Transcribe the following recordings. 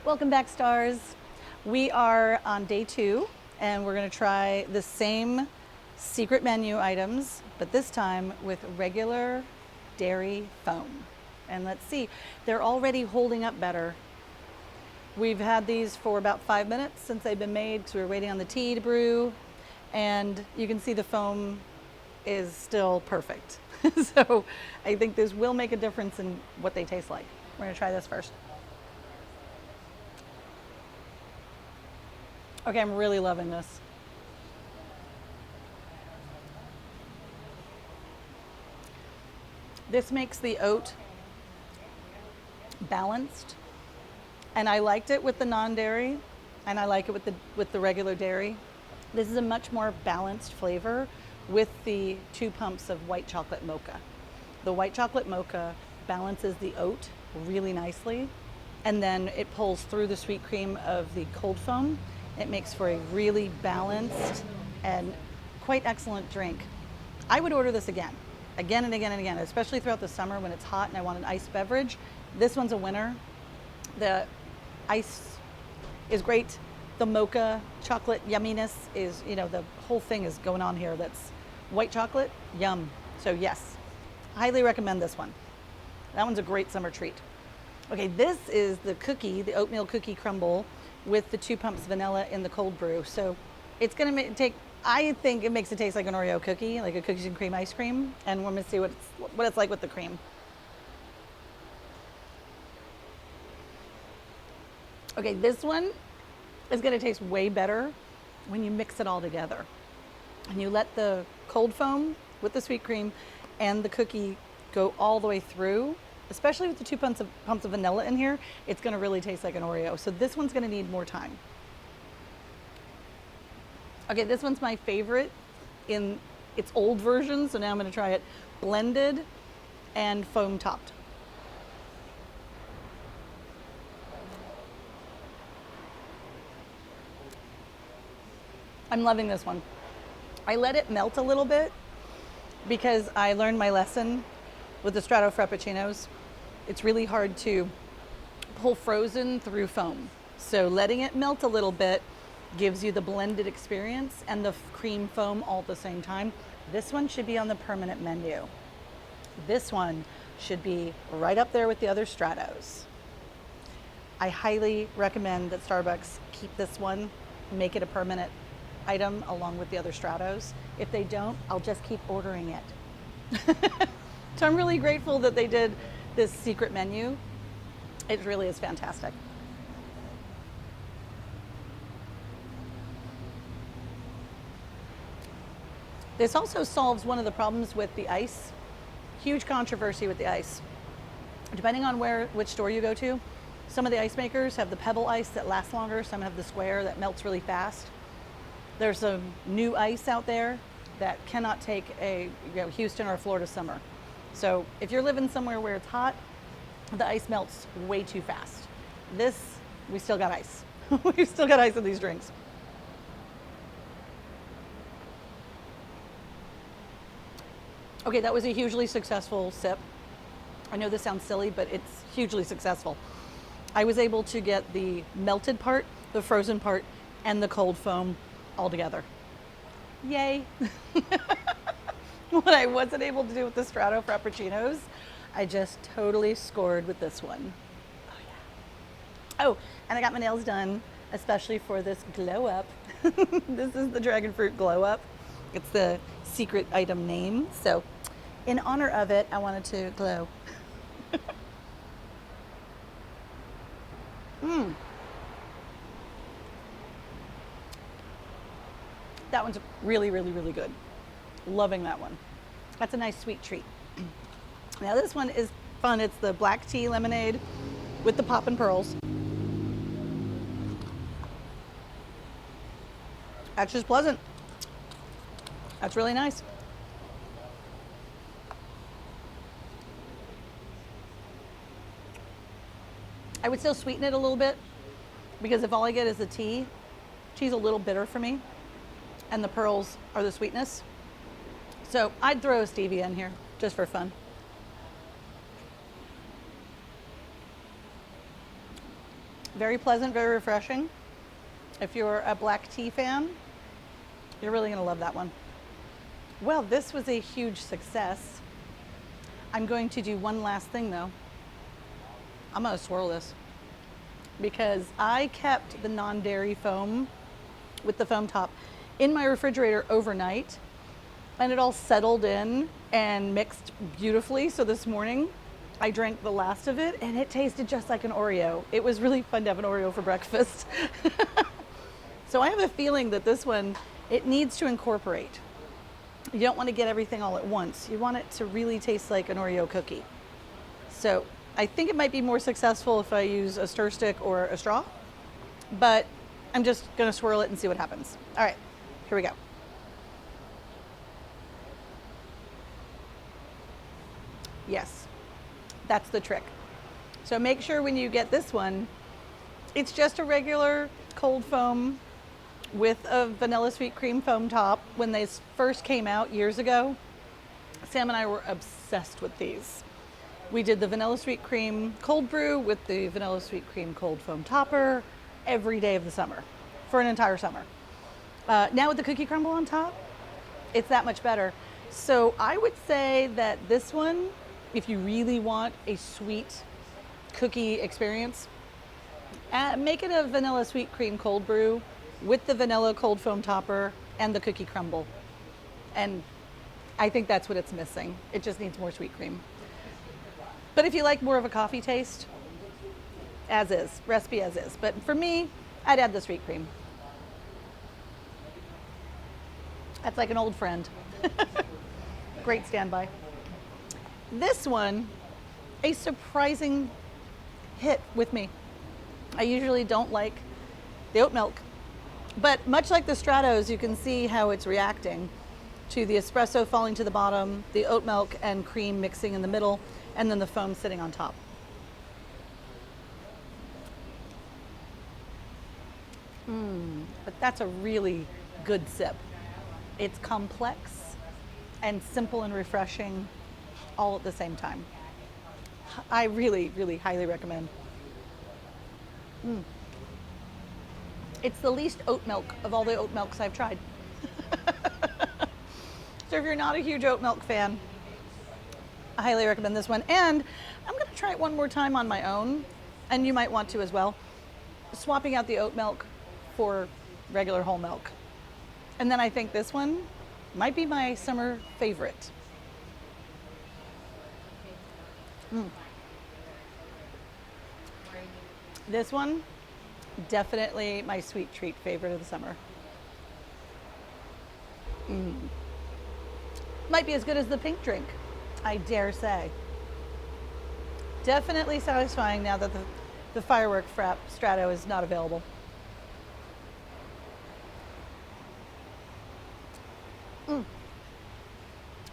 Welcome back, stars. We are on day 2 and we're going to try the same secret menu items, but this time with regular dairy foam. And let's see, they're already holding up better. We've had these for about 5 minutes since they've been made, so we're waiting on the tea to brew, and you can see the foam is still perfect. So I think this will make a difference in what they taste like. We're going to try this first. Okay, I'm really loving this. This makes the oat balanced, and I liked it with the non-dairy, and I like it with the regular dairy. This is a much more balanced flavor with the 2 pumps of white chocolate mocha. The white chocolate mocha balances the oat really nicely, and then it pulls through the sweet cream of the cold foam. It makes for a really balanced and quite excellent drink. I would order this again and again and again, especially throughout the summer when it's hot and I want an iced beverage. This one's a winner. The ice is great. The mocha chocolate yumminess is, the whole thing is going on here. That's white chocolate, yum. So yes, highly recommend this one. That one's a great summer treat. Okay, this is the cookie, the oatmeal cookie crumble with the 2 pumps vanilla in the cold brew. So it's gonna I think it makes it taste like an Oreo cookie, like a cookies and cream ice cream. And we're gonna see what it's like with the cream. Okay, this one is gonna taste way better when you mix it all together. And you let the cold foam with the sweet cream and the cookie go all the way through. Especially with the 2 pumps of vanilla in here, it's gonna really taste like an Oreo. So this one's gonna need more time. Okay, this one's my favorite in its old version, so now I'm gonna try it blended and foam topped. I'm loving this one. I let it melt a little bit because I learned my lesson with the Strato Frappuccinos. It's really hard to pull frozen through foam. So letting it melt a little bit gives you the blended experience and the cream foam all at the same time. This one should be on the permanent menu. This one should be right up there with the other Stratos. I highly recommend that Starbucks keep this one, make it a permanent item along with the other Stratos. If they don't, I'll just keep ordering it. So I'm really grateful that they did this secret menu. It really is fantastic. This also solves one of the problems with the ice. Huge controversy with the ice. Depending on which store you go to, some of the ice makers have the pebble ice that lasts longer, some have the square that melts really fast. There's some new ice out there that cannot take a Houston or Florida summer. So if you're living somewhere where it's hot, the ice melts way too fast. This, we still got ice. We've still got ice in these drinks. Okay, that was a hugely successful sip. I know this sounds silly, but it's hugely successful. I was able to get the melted part, the frozen part, and the cold foam all together. Yay. What I wasn't able to do with the Strato Frappuccinos, I just totally scored with this one. Oh yeah. Oh, and I got my nails done, especially for this glow up. This is the dragon fruit glow up. It's the secret item name. So in honor of it, I wanted to glow. That one's really, really, really good. Loving that one. That's a nice sweet treat. Now this one is fun. It's the black tea lemonade with the poppin' pearls. That's just pleasant. That's really nice. I would still sweeten it a little bit because if all I get is the tea, tea's a little bitter for me and the pearls are the sweetness. So I'd throw a stevia in here just for fun. Very pleasant, very refreshing. If you're a black tea fan, you're really gonna love that one. Well, this was a huge success. I'm going to do one last thing though. I'm gonna swirl this because I kept the non-dairy foam with the foam top in my refrigerator overnight, and it all settled in and mixed beautifully. So this morning I drank the last of it and it tasted just like an Oreo. It was really fun to have an Oreo for breakfast. So I have a feeling that this one, it needs to incorporate. You don't want to get everything all at once. You want it to really taste like an Oreo cookie. So I think it might be more successful if I use a stir stick or a straw, but I'm just gonna swirl it and see what happens. All right, here we go. Yes, that's the trick. So make sure when you get this one, it's just a regular cold foam with a vanilla sweet cream foam top. When they first came out years ago, Sam and I were obsessed with these. We did the vanilla sweet cream cold brew with the vanilla sweet cream cold foam topper every day of the summer for an entire summer. Now with the cookie crumble on top, it's that much better. So I would say that this one, if you really want a sweet cookie experience, make it a vanilla sweet cream cold brew with the vanilla cold foam topper and the cookie crumble. And I think that's what it's missing. It just needs more sweet cream. But if you like more of a coffee taste, as is, recipe as is. But for me, I'd add the sweet cream. That's like an old friend. Great standby. This one, a surprising hit with me. I usually don't like the oat milk, but much like the Stratos, you can see how it's reacting to the espresso falling to the bottom, the oat milk and cream mixing in the middle, and then the foam sitting on top. But that's a really good sip. It's complex and simple and refreshing all at the same time. I really, really highly recommend. It's the least oat milk of all the oat milks I've tried. So if you're not a huge oat milk fan, I highly recommend this one. And I'm gonna try it one more time on my own, and you might want to as well, swapping out the oat milk for regular whole milk. And then I think this one might be my summer favorite. This one, definitely my sweet treat favorite of the summer. Might be as good as the pink drink, I dare say. Definitely satisfying now that the firework frap Strato is not available.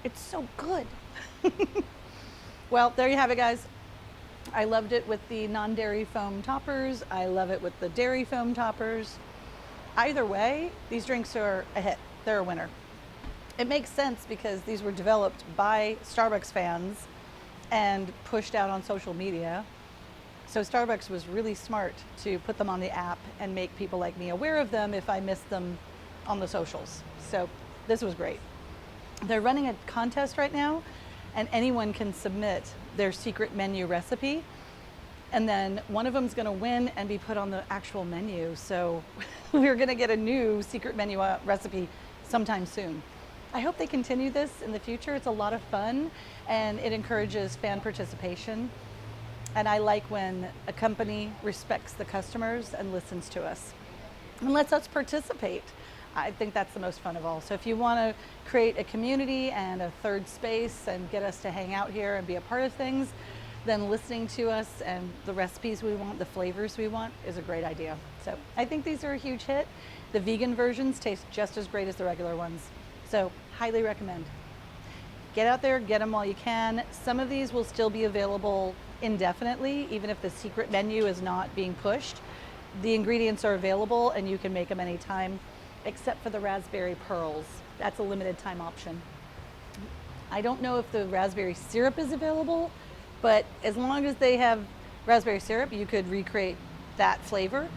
It's so good. Well, there you have it, guys. I loved it with the non-dairy foam toppers. I love it with the dairy foam toppers. Either way, these drinks are a hit. They're a winner. It makes sense because these were developed by Starbucks fans and pushed out on social media. So Starbucks was really smart to put them on the app and make people like me aware of them if I missed them on the socials. So this was great. They're running a contest right now, and anyone can submit their secret menu recipe, and then one of them is going to win and be put on the actual menu. So we're going to get a new secret menu recipe sometime soon. I hope they continue this in the future. It's a lot of fun and it encourages fan participation. And I like when a company respects the customers and listens to us and lets us participate. I think that's the most fun of all. So if you want to create a community and a third space and get us to hang out here and be a part of things, then listening to us and the recipes we want, the flavors we want, is a great idea. So I think these are a huge hit. The vegan versions taste just as great as the regular ones. So highly recommend. Get out there, get them while you can. Some of these will still be available indefinitely, even if the secret menu is not being pushed. The ingredients are available and you can make them anytime, except for the raspberry pearls. That's a limited time option. I don't know if the raspberry syrup is available, but as long as they have raspberry syrup, you could recreate that flavor.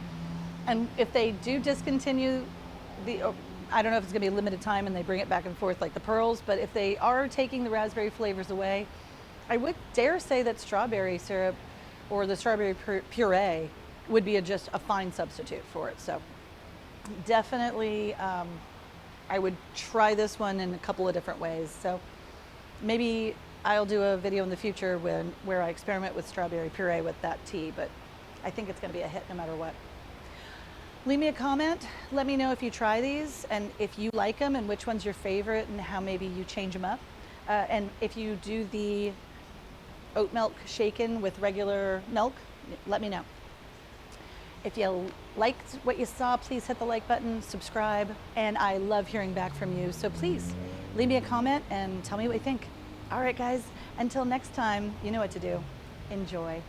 And if they do discontinue I don't know if it's gonna be a limited time and they bring it back and forth like the pearls, but if they are taking the raspberry flavors away, I would dare say that strawberry syrup or the strawberry puree would be just a fine substitute for it. So definitely, I would try this one in a couple of different ways. So maybe I'll do a video in the future where I experiment with strawberry puree with that tea, but I think it's gonna be a hit no matter what. Leave me a comment. Let me know if you try these and if you like them and which one's your favorite and how maybe you change them up. And if you do the oat milk shaken with regular milk, let me know. If you liked what you saw, please hit the like button, subscribe, and I love hearing back from you. So please leave me a comment and tell me what you think. All right, guys, until next time, you know what to do. Enjoy.